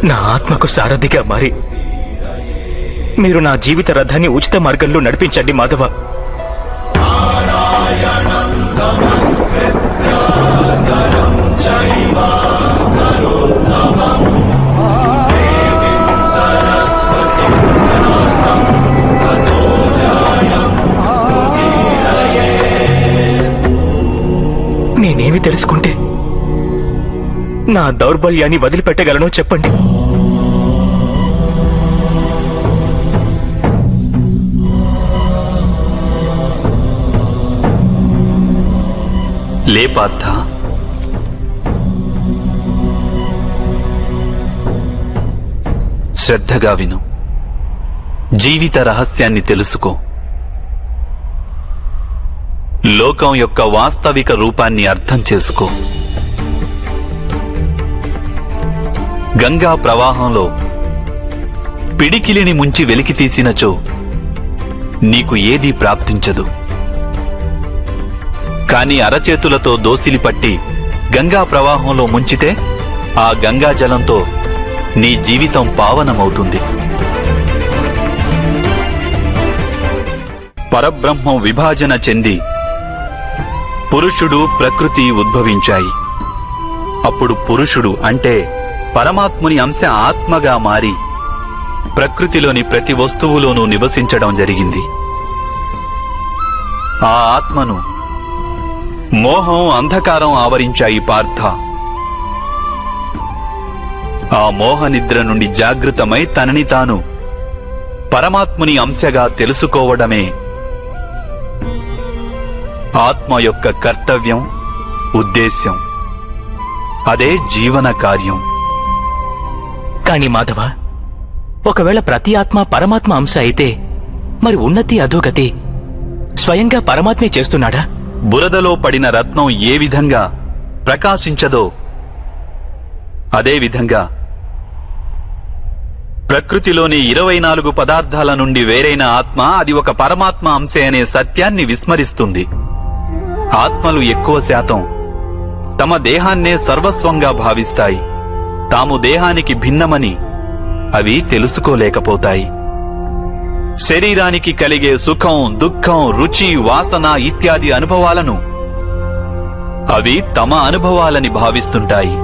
నా ఆత్మకు సారథిగా మారి మీరు నా జీవిత రథాన్ని ఉచిత మార్గంలో నడిపించండి మాధవ. నేనేమి తెలుసుకుంటే నా దౌర్బల్యాన్ని వదిలిపెట్టగలనో చెప్పండి. లే పార్థ, శ్రద్ధగా విను. జీవిత రహస్యాన్ని తెలుసుకో. లోకం యొక్క వాస్తవిక రూపాన్ని అర్థం చేసుకో. గంగా ప్రవాహంలో పిడికిలిని ముంచి వెలికి తీసినచో నీకు ఏదీ ప్రాప్తించదు. కాని అరచేతులతో దోసిలి పట్టి గంగా ప్రవాహంలో ముంచితే ఆ గంగా జలంతో నీ జీవితం పావనమవుతుంది. పరబ్రహ్మం విభాజన చెంది పురుషుడు ప్రకృతి ఉద్భవించాయి. అప్పుడు పురుషుడు అంటే పరమాత్ముని అంశ ఆత్మగా మారి ప్రకృతిలోని ప్రతి వస్తువులోనూ నివసించడం జరిగింది. ఆ ఆత్మను మోహం, అంధకారం ఆవరించాయి పార్థ. ఆ మోహ నిద్ర నుండి జాగృతమై తనని తాను పరమాత్ముని అంశగా తెలుసుకోవడమే ఆత్మ యొక్క కర్తవ్యం, ఉద్దేశ్యం. అదే జీవన కార్యం. కాని మాధవ, ఒకవేళ ప్రతి ఆత్మ పరమాత్మ అంశ అయితే మరి ఉన్నతి అధోగతి స్వయంగా పరమాత్మే చేస్తున్నాడా? బురదలో పడిన రత్నం ఏ విధంగా ప్రకాశించదో అదే విధంగా ప్రకృతిలోని 24 పదార్థాల నుండి వేరైన ఆత్మ అది ఒక పరమాత్మ అంశే అనే సత్యాన్ని విస్మరిస్తుంది. ఆత్మలు ఎక్కువ శాతం తమ దేహాన్నే సర్వస్వంగా భావిస్తాయి. తాము దేహానికి భిన్నమని అవి తెలుసుకోలేకపోతాయి. శరీరానికి కలిగే సుఖం, దుఃఖం, రుచి, వాసన ఇత్యాది అనుభవాలను అవి తమ అనుభవాలని భావిస్తుంటాయి.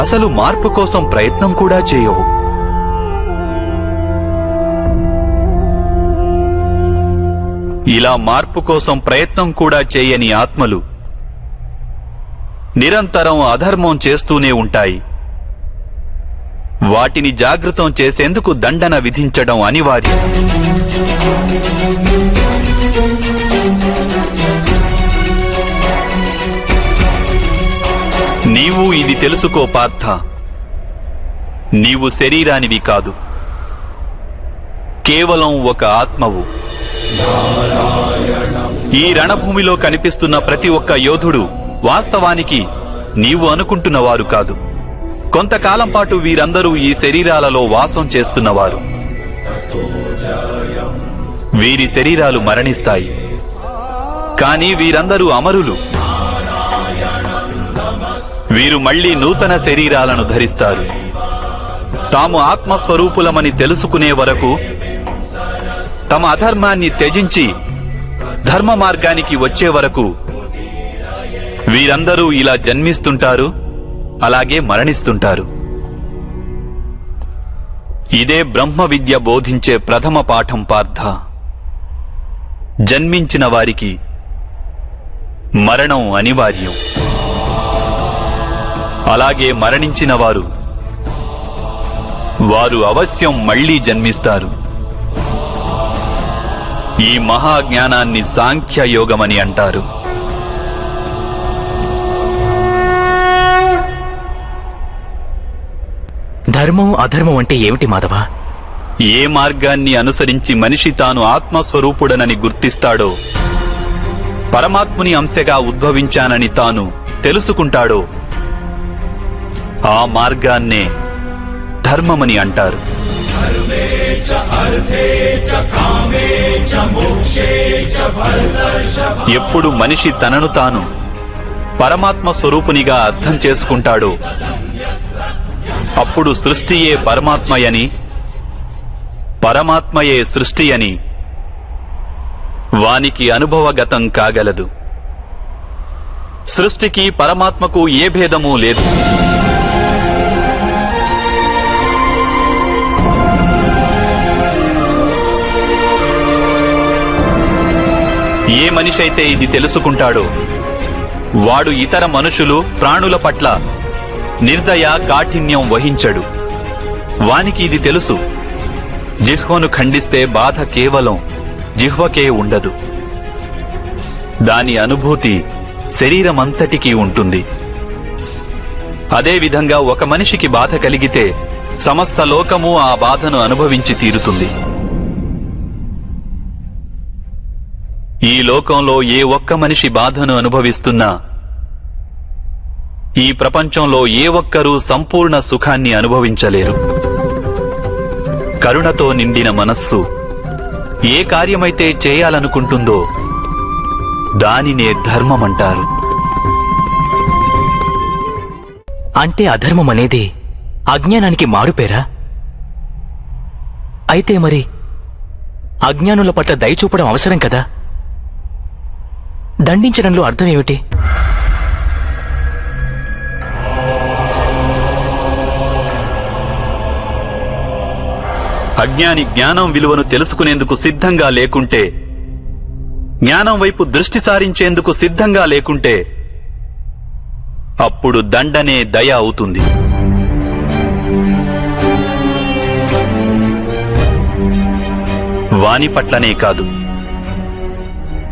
అసలు మార్పు కోసం ప్రయత్నం కూడా చేయవు. ఇలా మార్పు కోసం ప్రయత్నం కూడా చేయని ఆత్మలు నిరంతరం అధర్మం చేస్తూనే ఉంటాయి. వాటిని జాగృతం చేసేందుకు దండన విధించడం అనివార్యం. నీవు ఇది తెలుసుకో పార్థ. నీవు శరీరానివి కాదు, కేవలం ఒక ఆత్మవు. ఈ రణభూమిలో కనిపిస్తున్న ప్రతి ఒక్క యోధుడు వాస్తవానికి నీవు అనుకుంటున్నవారు కాదు. కొంతకాలం పాటు వీరందరూ ఈ శరీరాలలో వాసం చేస్తున్నవారు. వీరి శరీరాలు మరణిస్తాయి, కానీ వీరందరూ అమరులు. వీరు మళ్లీ నూతన శరీరాలను ధరిస్తారు. తాము ఆత్మస్వరూపులమని తెలుసుకునే వరకు తమ అధర్మాన్ని త్యజించి ధర్మ మార్గానికి వచ్చే వరకు వీరందరూ ఇలా జన్మిస్తుంటారు, అలాగే మరణిస్తుంటారు. ఇదే బ్రహ్మ విద్య బోధించే ప్రథమ పాఠం పార్థ. జన్మించిన వారికి మరణం అనివార్యం. అలాగే మరణించిన వారు అవశ్యం మళ్లీ జన్మిస్తారు. ఈ మహాజ్ఞానాన్ని సాంఖ్యయోగమని అంటారు. ధర్మం అధర్మం అంటే ఏమిటి మాధవ? ఏ మార్గాన్ని అనుసరించి మనిషి తాను ఆత్మస్వరూపుడనని గుర్తిస్తాడో, పరమాత్ముని అంశగా ఉద్భవించానని తాను తెలుసుకుంటాడో ఆ మార్గాన్నే ధర్మమని అంటారు. ఎప్పుడు మనిషి తనను తాను పరమాత్మ స్వరూపునిగా అర్థం చేసుకుంటాడో అప్పుడు సృష్టియే పరమాత్మయని, పరమాత్మయే సృష్టి అని వానికి అనుభవగతం కాగలదు. సృష్టికి పరమాత్మకు ఏ భేదమూ లేదు. ఏ మనిషైతే ఇది తెలుసుకుంటాడో వాడు ఇతర మనుషులు, ప్రాణుల పట్ల నిర్దయ, కాఠిన్యం వహించడు. వానికి ఇది తెలుసు, జిహ్వను ఖండిస్తే బాధ కేవలం జిహ్వకే ఉండదు. దాని అనుభూతి శరీరమంతటికీ ఉంటుంది. అదేవిధంగా ఒక మనిషికి బాధ కలిగితే సమస్త లోకము ఆ బాధను అనుభవించి తీరుతుంది. ఈ లోకంలో ఏ ఒక్క మనిషి బాధను అనుభవిస్తున్నా ఈ ప్రపంచంలో ఏ ఒక్కరూ సంపూర్ణ సుఖాన్ని అనుభవించలేరు. కరుణతో నిండిన మనస్సు ఏ కార్యమైతే చేయాలనుకుంటుందో దానినే ధర్మమంటారు. అంటే అధర్మం అనేది అజ్ఞానానికి మారుపేరా? అయితే మరి అజ్ఞానుల పట్ల దయ చూపడం అవసరం కదా? దండించడంలో అర్థం ఏమిటి? అజ్ఞాని జ్ఞానం విలువను తెలుసుకునేందుకు సిద్ధంగా లేకుంటే, జ్ఞానం వైపు దృష్టి సారించేందుకు సిద్ధంగా లేకుంటే అప్పుడు దండనే దయ అవుతుంది. వాని పట్లనే కాదు,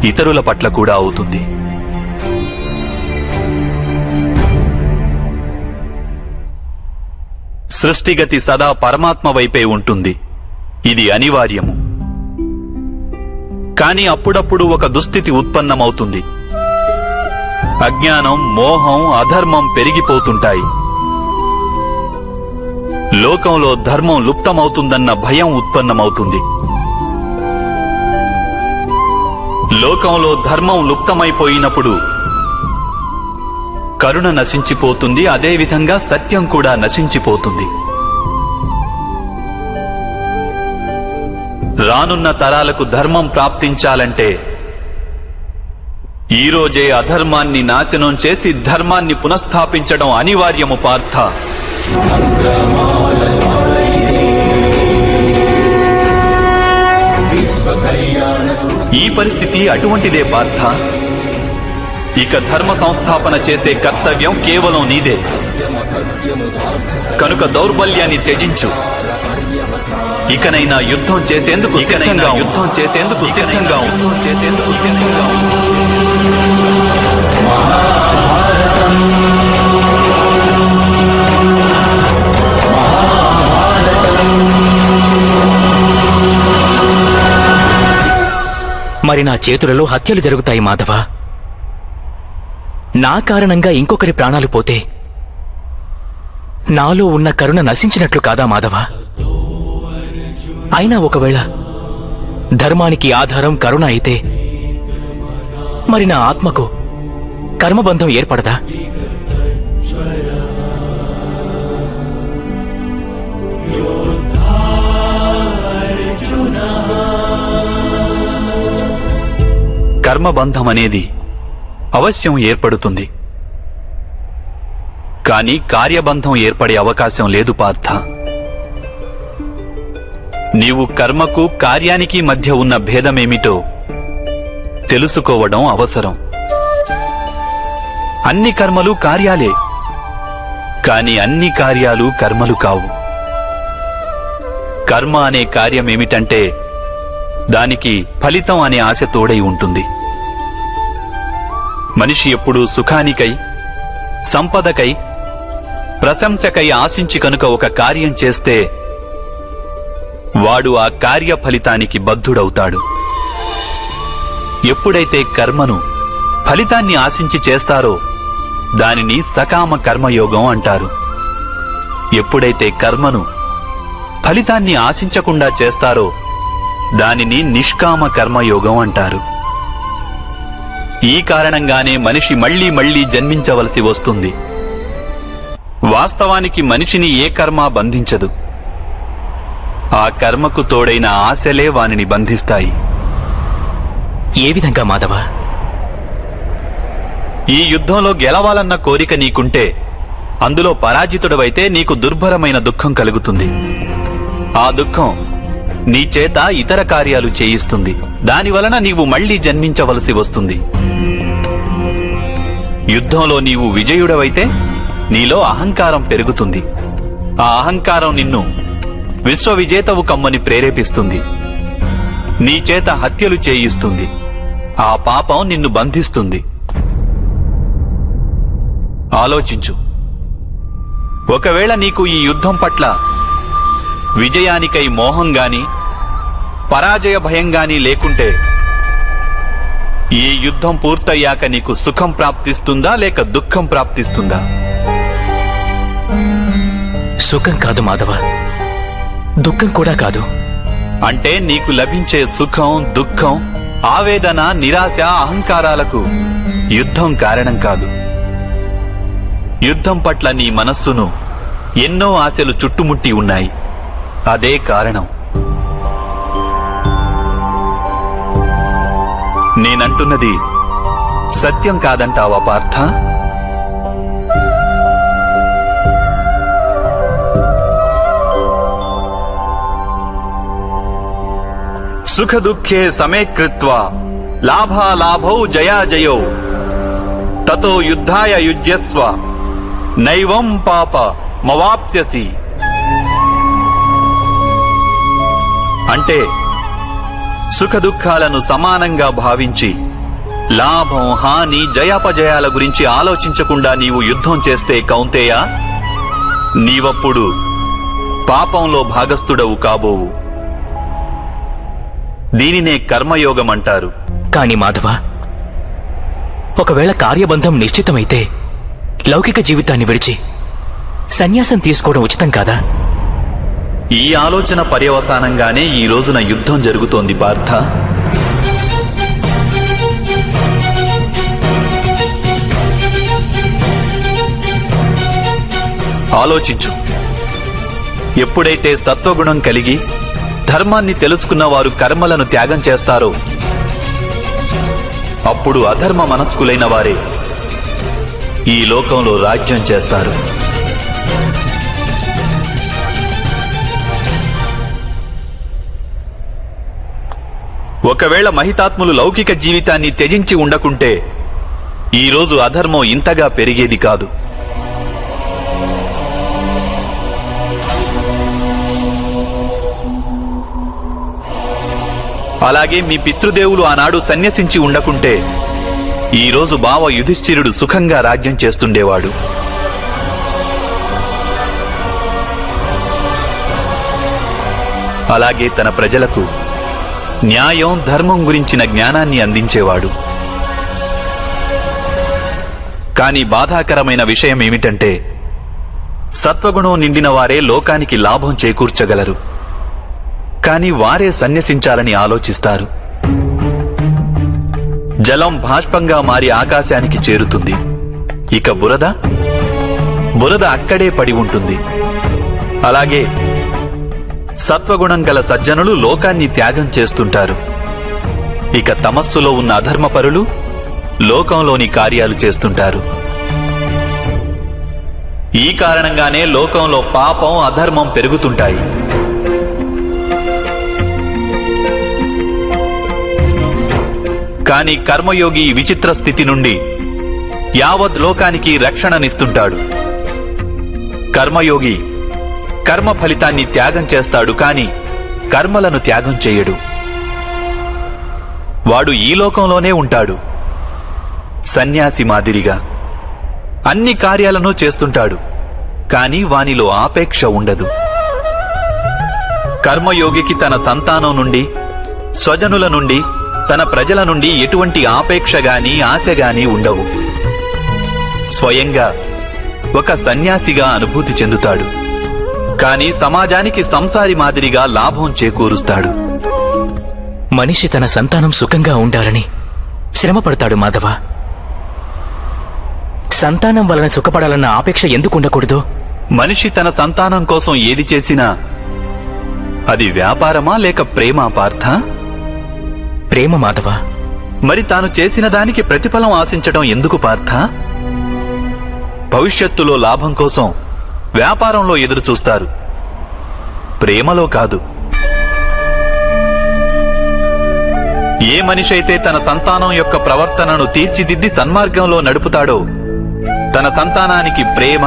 ఇతరుల పట్ల కూడా అవుతుంది. సృష్టిగతి సదా పరమాత్మ వైపే ఉంటుంది. ఇది అనివార్యము. కాని అప్పుడప్పుడు ఒక దుస్థితి ఉత్పన్నమవుతుంది. అజ్ఞానం, మోహం, అధర్మం పెరిగిపోతుంటాయి. లోకంలో ధర్మం లుప్తమవుతుందన్న భయం ఉత్పన్నమవుతుంది. లోకంలో ధర్మం లుప్తమైపోయినప్పుడు కరుణ నశించిపోతుంది. అదేవిధంగా సత్యం కూడా నశించిపోతుంది. రానున్న తరాలకు ధర్మం ప్రాప్తించాలంటే ఈరోజే అధర్మాన్ని నాశనం చేసి ధర్మాన్ని పునఃస్థాపించడం అనివార్యము పార్థ. ఈ పరిస్థితి అటువంటిదే పార్థ. ఇక ధర్మ సంస్థాపన చేసే కర్తవ్యం కేవలం నీదే. కనుక దౌర్బల్యాన్ని త్యజించు. ఇకనైనా యుద్ధం చేసేందుకు సిద్ధంగా మరి నా చేతులలో హత్యలు జరుగుతాయి మాధవ. నా కారణంగా ఇంకొకరి ప్రాణాలు పోతే నాలో ఉన్న కరుణ నశించినట్లు కాదా మాధవ? అయినా ఒకవేళ ధర్మానికి ఆధారం కరుణ అయితే మరి నా ఆత్మకు కర్మబంధం ఏర్పడదా? కర్మబంధం అనేది అవశ్యం ఏర్పడుతుంది. కాని కార్యబంధం ఏర్పడే అవకాశం లేదు పార్థ. నీవు కర్మకు, కార్యానికి మధ్య ఉన్న భేదమేమిటో తెలుసుకోవడం అవసరం. అన్ని కర్మలు కార్యాలే, కాని అన్ని కార్యాలు కర్మలు కావు. కర్మ అనే కార్యమేమిటంటే దానికి ఫలితం అనే ఆశ తోడై ఉంటుంది. మనిషి ఎప్పుడూ సుఖానికై, సంపదకై, ప్రశంసకై ఆశించి కనుక ఒక కార్యం చేస్తే వాడు ఆ కార్య ఫలితానికి బద్ధుడవుతాడు. ఎప్పుడైతే కర్మను, ఫలితాన్ని ఆశించి చేస్తారో దానిని సకామ కర్మయోగం అంటారు. ఎప్పుడైతే కర్మను, ఫలితాన్ని ఆశించకుండా చేస్తారో దానిని నిష్కామ కర్మయోగం అంటారు. ఈ కారణంగానే మనిషి మళ్లీ మళ్లీ జన్మించవలసి వస్తుంది. వాస్తవానికి మనిషిని ఏ కర్మ బంధించదు. ఆ కర్మకు తోడైన ఆశలే వానిని బంధిస్తాయి. ఏ విధంగా మాధవ? ఈ యుద్ధంలో గెలవాలన్న కోరిక నీకుంటే అందులో పరాజితుడవైతే నీకు దుర్భరమైన దుఃఖం కలుగుతుంది. ఆ దుఃఖం నీ చేత ఇతర కార్యాలు చేయిస్తుంది. దానివలన నీవు మళ్లీ జన్మించవలసి వస్తుంది. యుద్ధంలో నీవు విజయుడవైతే నీలో అహంకారం పెరుగుతుంది. ఆ అహంకారం నిన్ను విశ్వవిజేతవు కమ్మని ప్రేరేపిస్తుంది. నీ చేత హత్యలు చేయిస్తుంది. ఆ పాపం నిన్ను బంధిస్తుంది. ఆలోచించు. ఒకవేళ నీకు ఈ యుద్ధం పట్ల విజయానికై మోహం గాని పరాజయ భయం గాని లేకుంటే ఈ యుద్ధం పూర్తయ్యాక నీకు సుఖం ప్రాప్తిస్తుందా లేక దుఃఖం ప్రాప్తిస్తుందా? సుఖం కాదు మాధవ, దుఃఖం కూడా కాదు. అంటే నీకు లభించే సుఖం, దుఃఖం, ఆవేదన, నిరాశ, అహంకారాలకు యుద్ధం కారణం కాదు. యుద్ధం పట్ల నీ మనస్సును ఎన్నో ఆశలు చుట్టుముట్టి ఉన్నాయి. అదే కారణం. నేనంటున్నది సత్యం కాదంటావా పార్థ? సుఖ దుఃఖే సమే కృత్వా లాభాలాభౌ జయాజయౌ తతో యుద్ధాయ యుజ్యస్వ నైవం పాప మవాప్స్యసి. అంటే సుఖ దుఃఖాలను సమానంగా భావించి లాభం, హాని, జయాపజయాల గురించి ఆలోచించకుండా నీవు యుద్ధం చేస్తే కౌంతేయ, నీవప్పుడు పాపంలో భాగస్థుడవు కాబోవు. దీనినే కర్మయోగం అంటారు. కాని మాధవ, ఒకవేళ కార్యబంధం నిశ్చితమైతే లౌకిక జీవితాన్ని విడిచి సన్యాసం తీసుకోవడం ఉచితం కాదా? ఈ ఆలోచన పర్యవసానంగానే ఈ రోజున యుద్ధం జరుగుతోంది పార్థ. ఆలోచించు. ఎప్పుడైతే సత్వగుణం కలిగి ధర్మాన్ని తెలుసుకున్న వారు కర్మలను త్యాగం చేస్తారో అప్పుడు అధర్మ మనస్కులైన వారే ఈ లోకంలో రాజ్యం చేస్తారు. ఒకవేళ మహితాత్ములు లౌకిక జీవితాన్ని త్యజించి ఉండకుంటే ఈరోజు అధర్మం ఇంతగా పెరిగేది కాదు. అలాగే మీ పితృదేవులు ఆనాడు సన్యసించి ఉండకుంటే ఈరోజు బావ యుధిష్ఠిరుడు సుఖంగా రాజ్యం చేస్తుండేవాడు. అలాగే తన ప్రజలకు న్యాయం, ధర్మం గురించిన జ్ఞానాన్ని అందించేవాడు. కాని బాధాకరమైన విషయం ఏమిటంటే సత్వగుణం నిండిన వారే లోకానికి లాభం చేకూర్చగలరు. కాని వారే సన్యసించాలని ఆలోచిస్తారు. జలం బాష్పంగా మారి ఆకాశానికి చేరుతుంది. ఇక బురద అక్కడే పడి ఉంటుంది. అలాగే సత్వగుణం గల సజ్జనులు లోకాన్ని త్యాగం చేస్తుంటారు. ఇక తమస్సులో ఉన్న అధర్మపరులు లోకంలోని కార్యాలు చేస్తుంటారు. ఈ కారణంగానే లోకంలో పాపం, అధర్మం పెరుగుతుంటాయి. కాని కర్మయోగి విచిత్ర స్థితి నుండి యావత్ లోకానికి రక్షణనిస్తుంటాడు. కర్మయోగి కర్మ ఫలితాన్ని త్యాగం చేస్తాడు, కాని కర్మలను త్యాగం చేయడు. వాడు ఈ లోకంలోనే ఉంటాడు. సన్యాసి మాదిరిగా అన్ని కార్యాలను చేస్తుంటాడు, కాని వానిలో ఆపేక్ష ఉండదు. కర్మయోగికి తన సంతానం నుండి, స్వజనుల నుండి, తన ప్రజల నుండి ఎటువంటి ఆపేక్ష గాని, ఆశ గాని ఉండవు. స్వయంగా ఒక సన్యాసిగా అనుభూతి చెందుతాడు. కాని సమాజానికి సంసారి మాదిరిగా లాభం చేకూరుస్తాడు. మనిషి తన సంతానం సుఖంగా ఉండాలని శ్రమ పడతాడు మాధవ. సంతానం వలన సుఖపడాలన్న ఆపేక్ష ఎందుకు ఉండకూడదు? మనిషి తన సంతానం కోసం ఏది చేసినా అది వ్యాపారమా లేక ప్రేమ పార్థ? ప్రేమ మాధవ. మరి తాను చేసిన దానికి ప్రతిఫలం ఆశించడం ఎందుకు పార్థ? భవిష్యత్తులో లాభం కోసం వ్యాపారంలో ఎదురు చూస్తారు, ప్రేమలో కాదు. ఏ మనిషైతే తన సంతానం యొక్క ప్రవర్తనను తీర్చిదిద్ది సన్మార్గంలో నడుపుతాడో, తన సంతానానికి ప్రేమ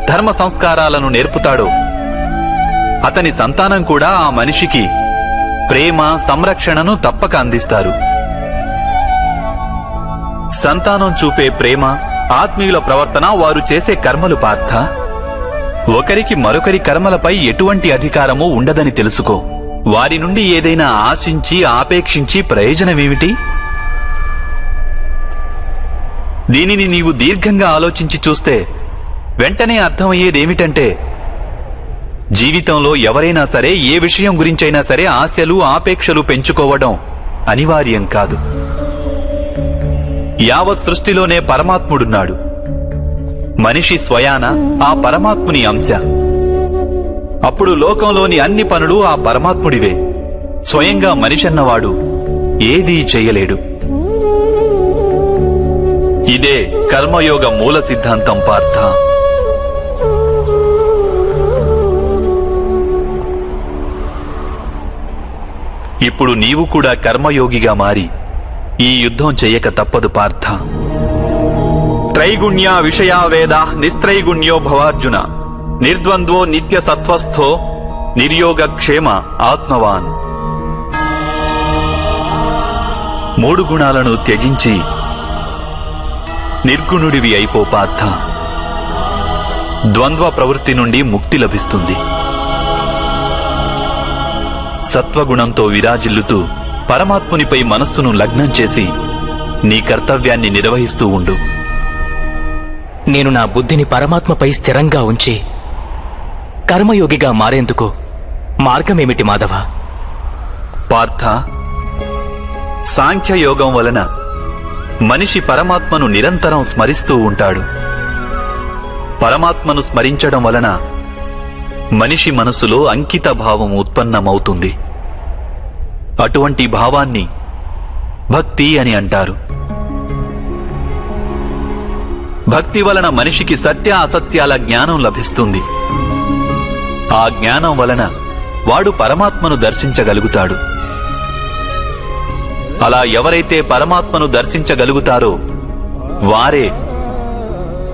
ధర్మ సంస్కారాలను నేర్పుతాడో, అతని సంతానం కూడా ఆ మనిషికి ప్రేమ సంరక్షణను తప్పక అందిస్తారు. సంతానం చూపే ప్రేమ, ఆత్మీయుల ప్రవర్తన వారు చేసే కర్మలు పార్థ. ఒకరికి మరొకరి కర్మలపై ఎటువంటి అధికారమూ ఉండదని తెలుసుకో. వారి నుండి ఏదైనా ఆశించి ఆపేక్షించి ప్రయోజనమేమిటి? దీనిని నీవు దీర్ఘంగా ఆలోచించి చూస్తే వెంటనే అర్థమయ్యేదేమిటంటే, జీవితంలో ఎవరైనా సరే ఏ విషయం గురించైనా సరే ఆశలు ఆపేక్షలు పెంచుకోవడం అనివార్యం కాదు. యావత్ సృష్టిలోనే పరమాత్ముడున్నాడు. మనిషి స్వయాన ఆ పరమాత్ముని అంశ. అప్పుడు లోకంలోని అన్ని పనులు ఆ పరమాత్ముడివే. స్వయంగా మనిషన్నవాడు ఏదీ చెయ్యలేడు. ఇదే కర్మయోగ మూల సిద్ధాంతం పార్థ. ఇప్పుడు నీవు కూడా కర్మయోగిగా మారి ఈ యుద్ధం చెయ్యక తప్పదు పార్థ. త్రైగుణ్య విషయా వేద నిస్త్రైగుణ్యో భవార్జున, నిర్ద్వంద్వో నిత్య సత్వస్థో నిర్యోగక్షేమ ఆత్మవాన్. 3 గుణాలను త్యజించి నిర్గుణుడివి అయిపో పార్థ. ద్వంద్వ ప్రవృత్తి నుండి ముక్తి లభిస్తుంది. సత్వగుణంతో విరాజిల్లుతూ పరమాత్మునిపై మనస్సును లగ్నం చేసి నీ కర్తవ్యాన్ని నిర్వహిస్తూ ఉండు. నేను నా బుద్ధిని పరమాత్మపై స్థిరంగా ఉంచి కర్మయోగిగా మారేందుకు మార్గమేమిటి మాధవ? పార్థ, సాంఖ్యయోగం వలన మనిషి పరమాత్మను నిరంతరం స్మరిస్తూ ఉంటాడు. పరమాత్మను స్మరించడం వలన మనిషి మనసులో అంకిత భావం ఉత్పన్నమవుతుంది. అటువంటి భావాన్ని భక్తి అని అంటారు. భక్తి వలన మనిషికి సత్య అసత్యాల జ్ఞానం లభిస్తుంది. ఆ జ్ఞానం వలన వాడు పరమాత్మను దర్శించగలుగుతాడు. అలా ఎవరైతే పరమాత్మను దర్శించగలుగుతారో వారే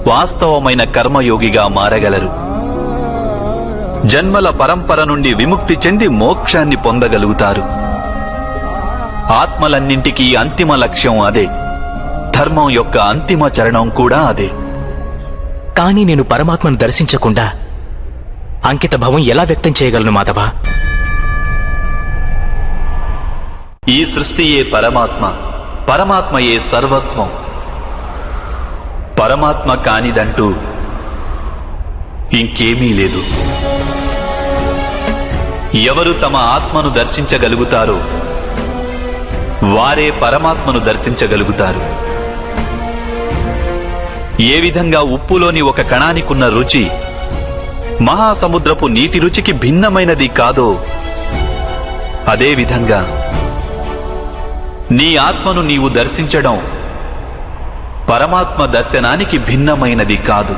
వాస్తవమైన కర్మయోగిగా మారగలరు. జన్మల పరంపర నుండి విముక్తి చెంది మోక్షాన్ని పొందగలుగుతారు. ఆత్మలన్నింటికీ అంతిమ లక్ష్యం అదే. ధర్మం యొక్క అంతిమ చరణం కూడా అదే. కానీ నేను పరమాత్మను దర్శించకుండా అంకిత భావం ఎలా వ్యక్తం చేయగలను మాధవ? ఈ సృష్టియే పరమాత్మ, పరమాత్మయే సర్వస్వం. పరమాత్మ కానిదంటూ ఇంకేమీ లేదు. ఎవరు తమ ఆత్మను దర్శించగలుగుతారో వారే పరమాత్మను దర్శించగలుగుతారు. ఏ విధంగా ఉప్పులోని ఒక కణానికున్న రుచి మహాసముద్రపు నీటి రుచికి భిన్నమైనది కాదో, అదేవిధంగా నీ ఆత్మను నీవు దర్శించడం పరమాత్మ దర్శనానికి భిన్నమైనది కాదు.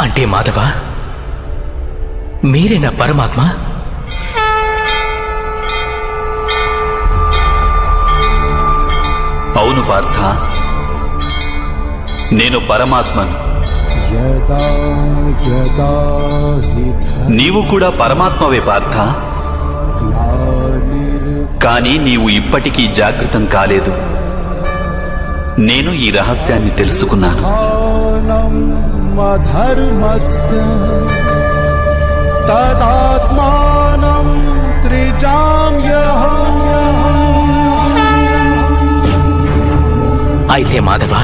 అంటే మాధవ, మీరేనా పరమాత్మ? అవును పార్థ, నేను పరమాత్మను. నీవు కూడా పరమాత్మవే పార్థ. కానీ నీవు ఇప్పటికీ జాగృతం కాలేదు. నేను ఈ రహస్యాన్ని తెలుసుకున్నాను. ధర్మస్య తదాత్మానం అయితే మాధవ,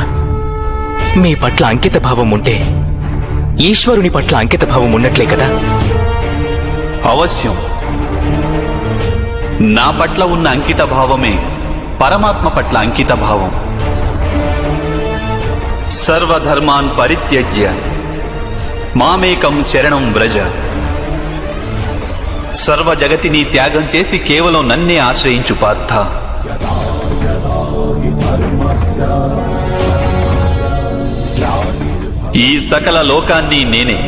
మీ పట్ల అంకిత భావం ఉంటే ఈశ్వరుని పట్ల అంకిత భావం ఉన్నట్లే కదా? అవశ్యం. నా పట్ల ఉన్న అంకిత భావమే పరమాత్మ పట్ల అంకిత భావం. సర్వధర్మాన్ పరిత్యజ్య మామేకం శరణం వ్రజ. సర్వ జగతిని త్యాగం చేసి కేవలం నన్నే ఆశ్రయించు పార్థ. ఈ సకల లోకాన్ని నేనే.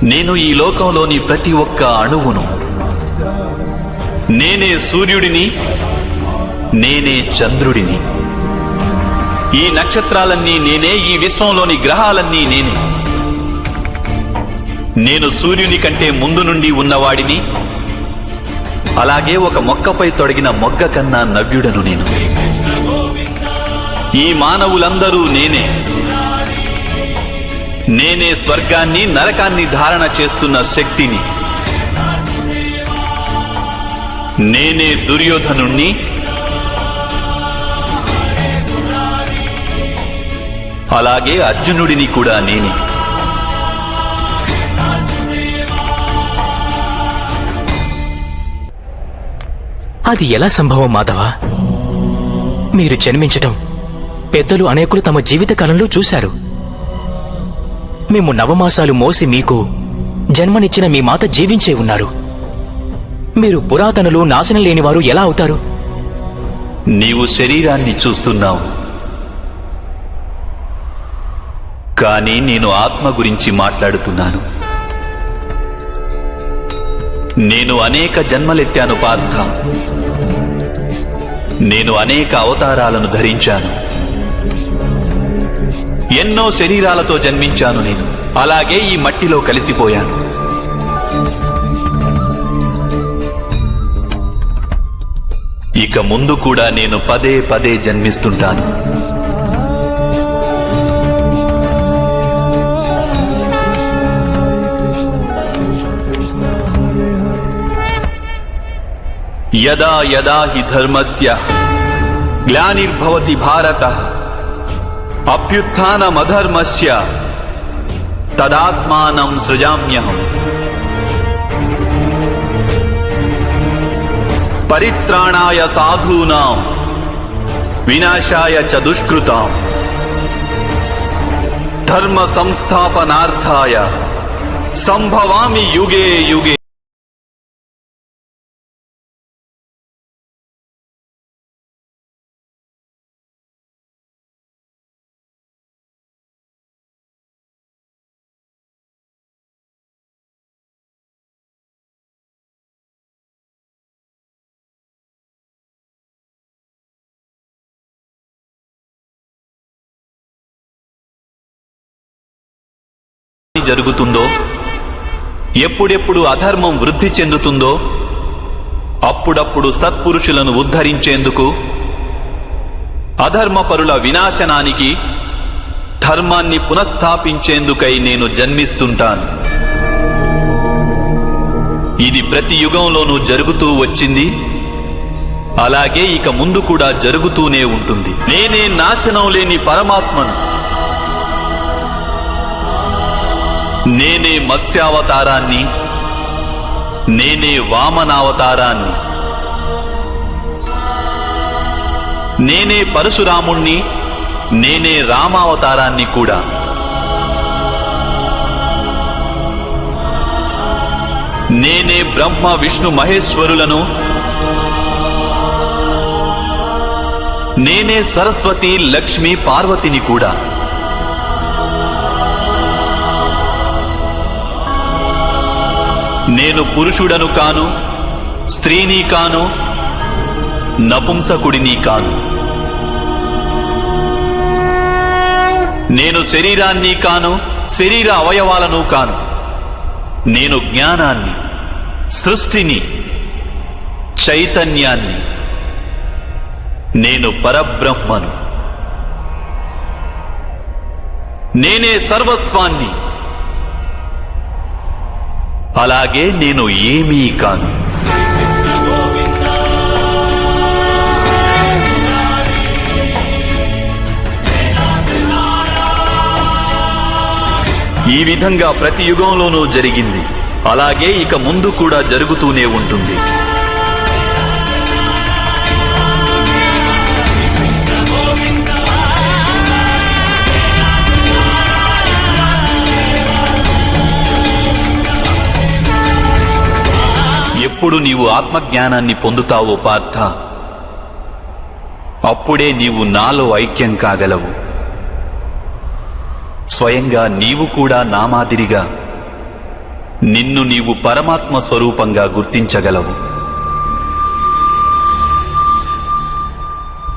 నేను ఈ లోకంలోని ప్రతి ఒక్క అణువును. నేనే సూర్యుడిని, నేనే చంద్రుడిని. ఈ నక్షత్రాలన్నీ నేనే, ఈ విశ్వంలోని గ్రహాలన్నీ నేనే. నేను సూర్యుని కంటే ముందు నుండి ఉన్నవాడిని. అలాగే ఒక మొక్కపై తొడిగిన మొగ్గ కన్నా నవ్యుడను నేను. ఈ మానవులందరూ నేనే. నేనే స్వర్గాన్ని నరకాన్ని ధారణ చేస్తున్న శక్తిని. నేనే దుర్యోధనుణ్ణి, అలాగే అర్జునుడిని కూడా నేనే. అది ఎలా సంభవం మాధవ? మీరు జన్మించటం పెద్దలు అనేకులు తమ జీవితకాలంలో చూశారు. మేము నవమాసాలు మోసి మీకు జన్మనిచ్చిన మీ మాత జీవించే ఉన్నారు. మీరు పురాతనులు, నాశనం లేనివారు ఎలా అవుతారు? నీవు శరీరాన్ని చూస్తున్నావు, కానీ నేను ఆత్మ గురించి మాట్లాడుతున్నాను. నేను అనేక జన్మలెత్తాను పార్థ. నేను అనేక అవతారాలను ధరించాను. ఎన్నో శరీరాలతో జన్మించాను నేను. అలాగే ఈ మట్టిలో కలిసిపోయాను. ఇక ముందు కూడా నేను పదే పదే జన్మిస్తుంటాను. యదా యదా హి ధర్మస్య గ్లానిర్భవతి భారతః అభ్యుత్థానమధర్మస్య తదాత్మానం సృజామ్యహం. పరిత్రాణాయ సాధూనాం వినాశాయ చ దుష్కృతాం ధర్మ సంస్థాపనార్థాయ సంభవామి యుగే యుగే. జరుగుతుందో, ఎప్పుడెప్పుడు అధర్మం వృద్ధి చెందుతుందో అప్పుడప్పుడు సత్పురుషులను ఉద్ధరించేందుకు, అధర్మపరుల వినాశనానికి, ధర్మాన్ని పునఃస్థాపించేందుకై నేను జన్మిస్తుంటాను. ఇది ప్రతి యుగంలోనూ జరుగుతూ వచ్చింది. అలాగే ఇక ముందు కూడా జరుగుతూనే ఉంటుంది. నేనే నాశనం లేని పరమాత్మను. నేనే మత్స్యావతారాన్ని, నేనే వామనావతారాన్ని, నేనే పరశురాముణ్ణి, నేనే రామావతారాన్ని కూడా. నేనే బ్రహ్మ విష్ణు మహేశ్వరులను, నేనే సరస్వతి లక్ష్మి పార్వతిని కూడా. నేను పురుషుడను కాను, స్త్రీని కాను, నపుంసకుడిని కాను. నేను శరీరాన్ని కాను, శరీర అవయవాలను కాను. నేను జ్ఞానాన్ని, సృష్టిని, చైతన్యాన్ని. నేను పరబ్రహ్మను. నేనే సర్వస్వాన్ని. అలాగే నేను ఏమీ కాను. ఈ విధంగా ప్రతి యుగంలోనూ జరిగింది. అలాగే ఇక ముందు కూడా జరుగుతూనే ఉంటుంది. ఎప్పుడు నీవు ఆత్మజ్ఞానాన్ని పొందుతావో పార్థ, అప్పుడే నీవు నాలో ఐక్యం కాగలవు. స్వయంగా నీవు కూడా నా మాదిరిగా నిన్ను నీవు పరమాత్మ స్వరూపంగా గుర్తించగలవు.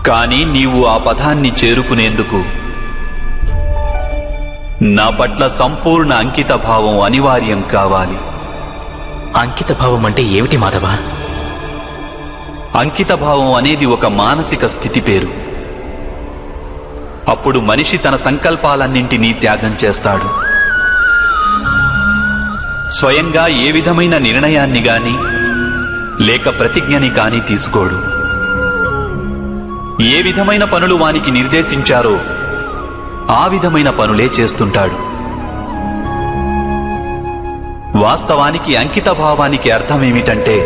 కానీ నీవు ఆ పదాన్ని చేరుకునేందుకు నా పట్ల సంపూర్ణ అంకిత భావం అనివార్యం కావాలి. అంకిత భావం అంటే ఏమిటి మాధవ? అంకిత భావం అనేది ఒక మానసిక స్థితి పేరు. అప్పుడు మనిషి తన సంకల్పాలన్నింటినీ త్యాగం చేస్తాడు. స్వయంగా ఏ విధమైన నిర్ణయాన్ని గాని లేక ప్రతిజ్ఞని కాని తీసుకోడు. ఏ విధమైన పనులు వానికి నిర్దేశించారో ఆ విధమైన పనులే చేస్తుంటాడు. వాస్తవానికి అంకిత భావానికి అర్థమేమిటంటే,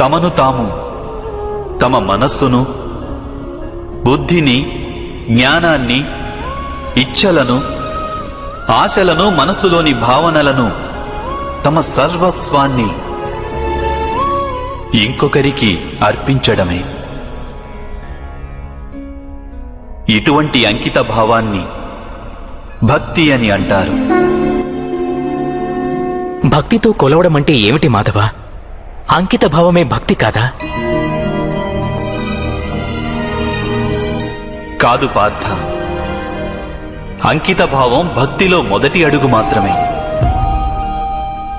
తమను తాము, తమ మనస్సును, బుద్ధిని, జ్ఞానాన్ని, ఇచ్ఛలను, ఆశలను, మనస్సులోని భావనలను, తమ సర్వస్వాన్ని ఇంకొకరికి అర్పించడమే. ఇటువంటి అంకిత భావాన్ని భక్తి అని అంటారు. భక్తితో కొలవడం అంటే ఏమిటి మాధవ? అంకిత భావమే భక్తి కాదా? కాదు పార్థ, అంకిత భావం భక్తిలో మొదటి అడుగు మాత్రమే.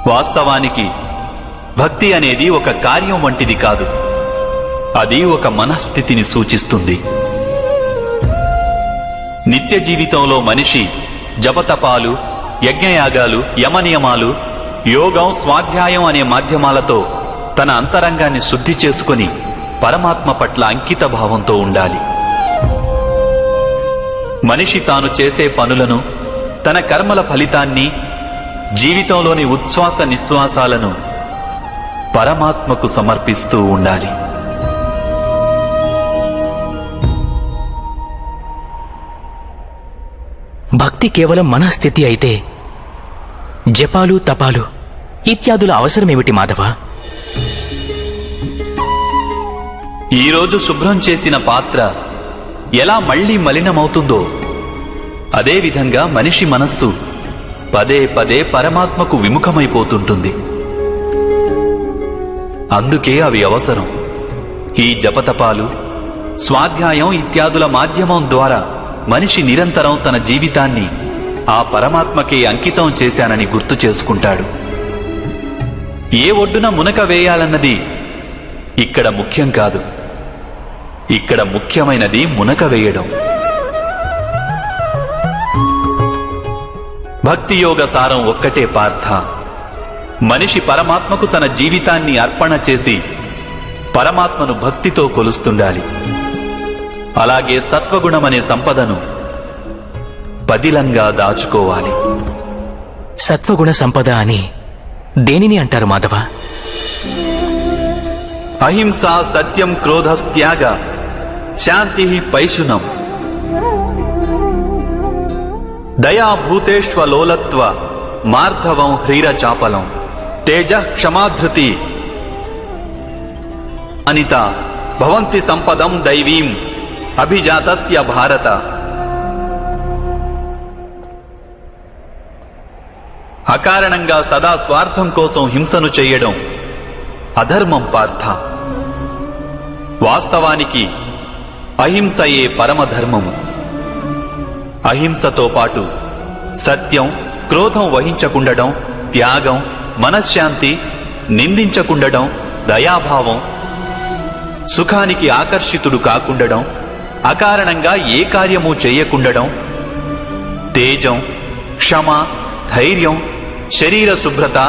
వాస్తవానికి భక్తి అనేది ఒక కార్యం వంటిది కాదు. అది ఒక మనస్థితిని సూచిస్తుంది. నిత్య జీవితంలో మనిషి జపతపాలు, యజ్ఞయాగాలు, యమనియమాలు, యోగం, స్వాధ్యాయం అనే మాధ్యమాలతో తన అంతరంగాన్ని శుద్ధి చేసుకుని పరమాత్మ పట్ల అంకిత భావంతో ఉండాలి. మనిషి తాను చేసే పనులను, తన కర్మల ఫలితాన్ని, జీవితంలోని ఉచ్ఛ్వాస నిశ్వాసాలను పరమాత్మకు సమర్పిస్తూ ఉండాలి. భక్తి కేవలం మనస్థితి అయితే జపాలు, తపాలు ఇత్యాదుల అవసరమేమిటి మాధవ? ఈరోజు శుభ్రం చేసిన పాత్ర ఎలా మళ్లీ మలినమవుతుందో అదేవిధంగా మనిషి మనస్సు పదే పదే పరమాత్మకు విముఖమైపోతుంటుంది. అందుకే అవి అవసరం. ఈ జపతపాలు, స్వాధ్యాయం ఇత్యాదుల మాధ్యమం ద్వారా మనిషి నిరంతరం తన జీవితాన్ని ఆ పరమాత్మకే అంకితం చేశానని గుర్తు చేసుకుంటాడు. ఏ ఒడ్డున మునక వేయాలన్నది ఇక్కడ ముఖ్యం కాదు. ఇక్కడ ముఖ్యమైనది మునక వేయడం. భక్తి యోగ సారం ఒక్కటే పార్థ. మనిషి పరమాత్మకు తన జీవితాన్ని అర్పణ చేసి పరమాత్మను భక్తితో కొలుస్తుండాలి. అలాగే సత్వగుణమనే సంపదను పదిలంగా దాచుకోవాలి. సత్వగుణ సంపద అని దేనిని అంటారు మాధవ? అహింస, సత్యం, క్రోధస్త్యాగ, శాంతి, పైశునం, దయా, భూతేష్వలోలత్వ, మార్ధవం, హ్రీరచాపలం, తేజ, క్షమాధృతి, అనిత భవంతి సంపదం దైవీం అభిజాతస్య భారత. అకారణంగా సదా స్వార్థం కోసం హింసను చేయడం అధర్మం పార్థ. వాస్తవానికి అహింసయే పరమధర్మము. అహింసతో పాటు సత్యం, క్రోధం వహించకుండడం, త్యాగం, మనశ్శాంతి, నిందించకుండడం, దయాభావం, సుఖానికి ఆకర్షితుడు కాకుండడం, అకారణంగా ఏ కార్యము చేయకుండడం, తేజం, క్షమ, ధైర్యం, శరీర శుభ్రత,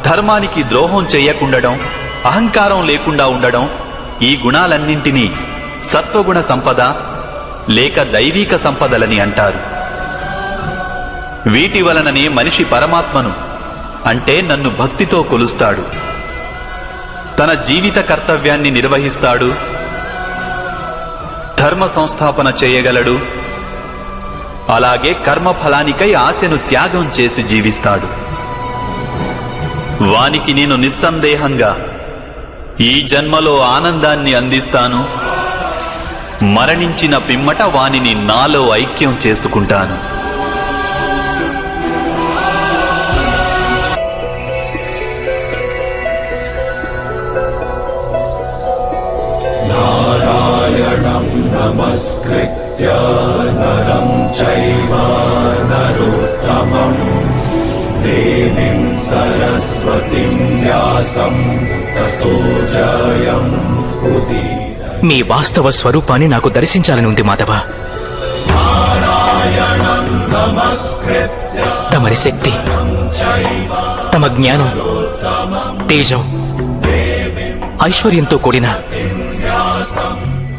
ధర్మానికి ద్రోహం చేయకుండడం, అహంకారం లేకుండా ఉండడం, ఈ గుణాలన్నింటినీ సత్వగుణ సంపద లేక దైవీక సంపదలని అంటారు. వీటి వలననే మనిషి పరమాత్మను అంటే నన్ను భక్తితో కొలుస్తాడు, తన జీవిత కర్తవ్యాన్ని నిర్వహిస్తాడు, ధర్మ సంస్థాపన చేయగలడు, అలాగే కర్మఫలానికై ఆశను త్యాగం చేసి జీవిస్తాడు. వానికి నేను నిస్సందేహంగా ఈ జన్మలో ఆనందాన్ని అందిస్తాను, మరణించిన పిమ్మట వానిని నాలో ఐక్యం చేసుకుంటాను. నారాయణం నమస్కృత్య నరం చైవ నరోత్తమం దేవీం సరస్వతిం వ్యాసం తతో జయం ఉదీరయేత్. మీ వాస్తవ స్వరూపాన్ని నాకు దర్శించాలని ఉంది మాధవ. నారాయణం నమస్కృత్య తమరి శక్తి, తమ జ్ఞానం, తేజం, ఐశ్వర్యంతో కూడిన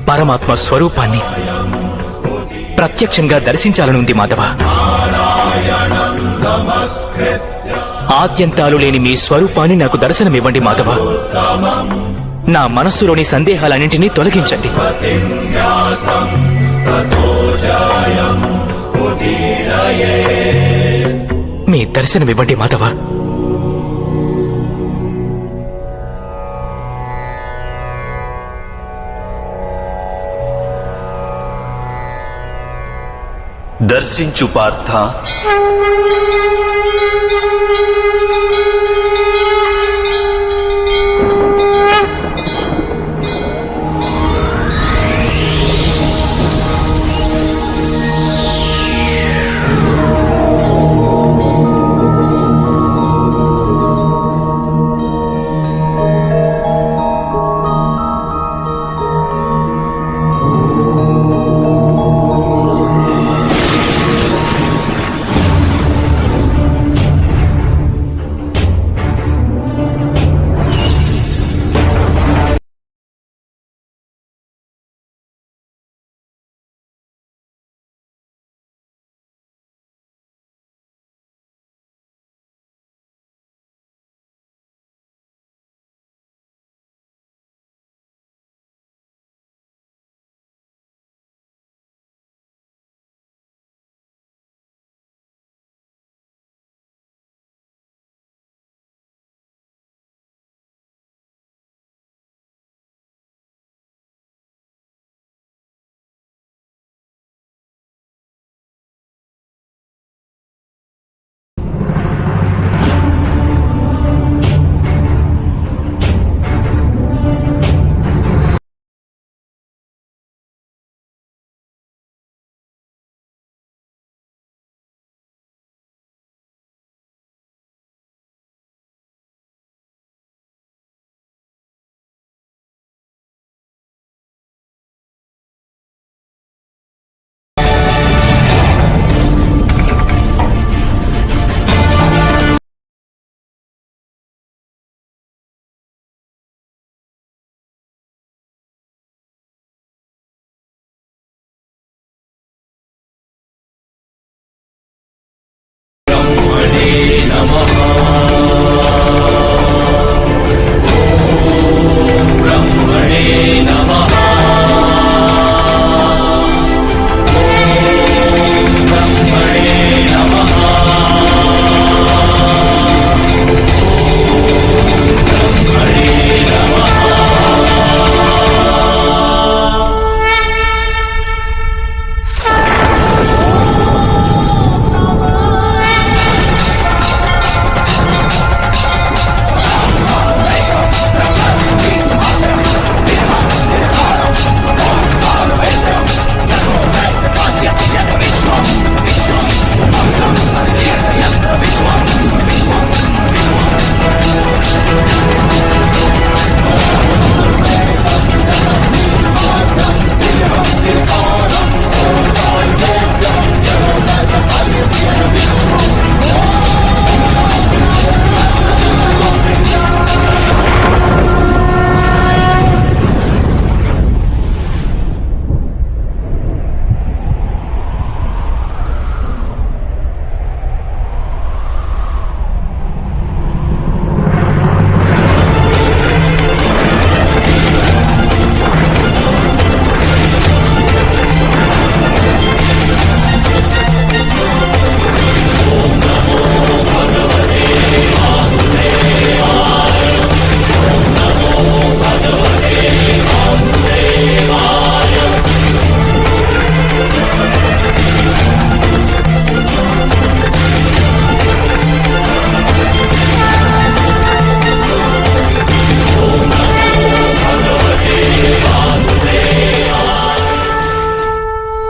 పరమాత్మ స్వరూపాన్ని ప్రత్యక్షంగా దర్శించాలని ఉంది మాధవ. ఆద్యంతాలు లేని మీ స్వరూపాన్ని నాకు దర్శనమివ్వండి మాధవ. నా మనస్సులోని సందేహాలన్నింటినీ తొలగించండి. మీ దర్శనమివ్వండి మాధవ. దర్శించు పార్థ.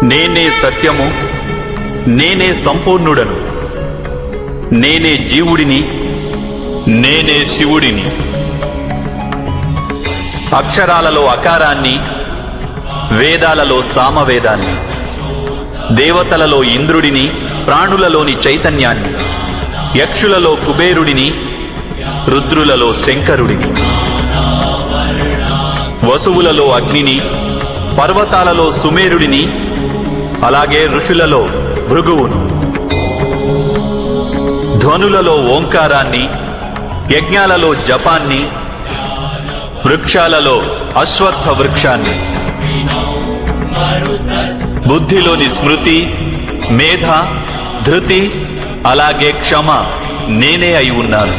నేనే సత్యము, నేనే సంపూర్ణుడను, నేనే జీవుడిని, నేనే శివుడిని. అక్షరాలలో అకారాన్ని, వేదాలలో సామవేదాన్ని, దేవతలలో ఇంద్రుడిని, ప్రాణులలోని చైతన్యాన్ని, యక్షులలో కుబేరుడిని, రుద్రులలో శంకరుడిని, వసువులలో అగ్నిని, పర్వతాలలో సుమేరుడిని, అలాగే ఋషులలో భృగువును, ధ్వనులలో ఓంకారాన్ని, యజ్ఞాలలో జపాన్ని, వృక్షాలలో అశ్వత్థ వృక్షాన్ని, బుద్ధిలోని స్మృతి, మేధ, ధృతి, అలాగే క్షమ నేనే అయి ఉన్నాను.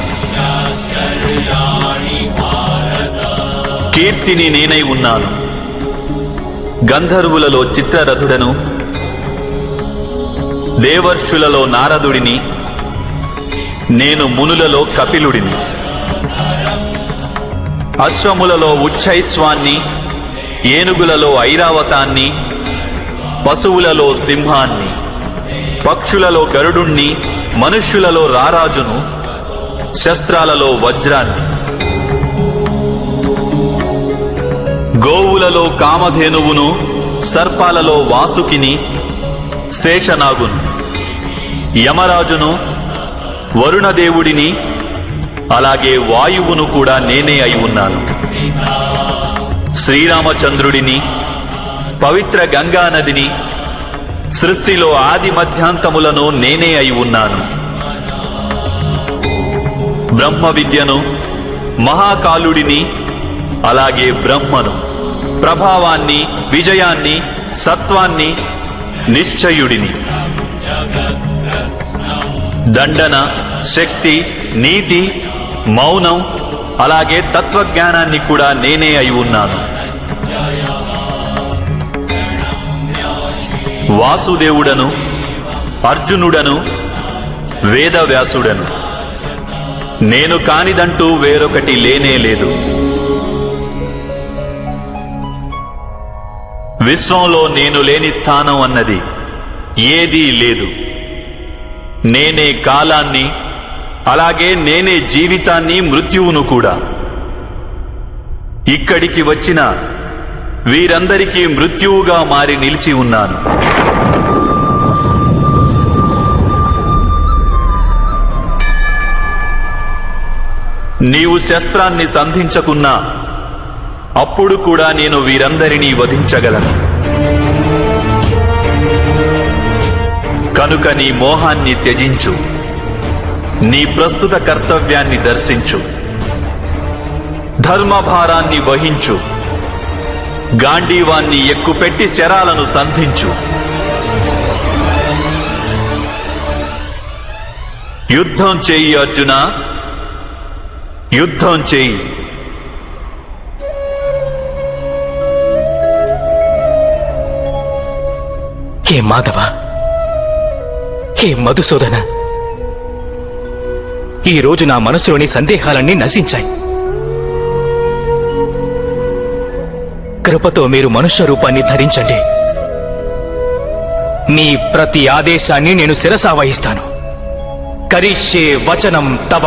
కీర్తిని నేనై ఉన్నాను. గంధర్వులలో చిత్రరథుడను, దేవర్షులలో నారదుడిని, నేను మునులలో కపిలుడిని. అశ్వములలో ఉచ్చైస్వాన్ని, ఏనుగులలో ఐరావతాన్ని, పశువులలో సింహాన్ని, పక్షులలో గరుడుణ్ణి, మనుష్యులలో రారాజును, శస్త్రాలలో వజ్రాన్ని, గోవులలో కామధేనువును, సర్పాలలో వాసుకిని, శేషనాగును, యమరాజును, వరుణదేవుడిని, అలాగే వాయువును కూడా నేనే అయి ఉన్నాను. శ్రీరామచంద్రుడిని, పవిత్ర గంగా నదిని, సృష్టిలో ఆది మధ్యాంతములను నేనే అయి ఉన్నాను. బ్రహ్మ విద్యను, మహాకాలుడిని, అలాగే బ్రహ్మను, ప్రభావాన్ని, విజయాన్ని, సత్వాన్ని, నిశ్చయుడిని, దండన, శక్తి, నీతి, మౌనం, అలాగే తత్వజ్ఞానాన్ని కూడా నేనే అయి ఉన్నాను. వాసుదేవుడను, అర్జునుడను, వేదవ్యాసుడను, నేను కానిదంటూ వేరొకటి లేనే లేదు. విశ్వంలో నేను లేని స్థానం అన్నది ఏదీ లేదు. నేనే కాలాన్ని, అలాగే నేనే జీవితాన్ని, మృత్యువును కూడా. ఇక్కడికి వచ్చిన వీరందరికీ మృత్యువుగా మారి నిలిచి ఉన్నాను. నీవు శస్త్రాన్ని సంధించకున్నా అప్పుడు కూడా నేను వీరందరినీ వధించగలను. కనుక నీ మోహాన్ని త్యజించు, నీ ప్రస్తుత కర్తవ్యాన్ని దర్శించు, ధర్మభారాన్ని వహించు, గాంధీవాన్ని ఎక్కుపెట్టి శరాలను సంధించు. యుద్ధం చేయి అర్జున, యుద్ధం చేయి. హే మాధవ, హే మధుసూదన, ఈరోజు నా మనసులోని సందేహాలన్నీ నశించాయి. కృపతో మీరు మనుష్య రూపాన్ని ధరించండి. మీ ప్రతి ఆదేశాన్ని నేను శిరసావహిస్తాను. కరిష్యే వచనం తవ.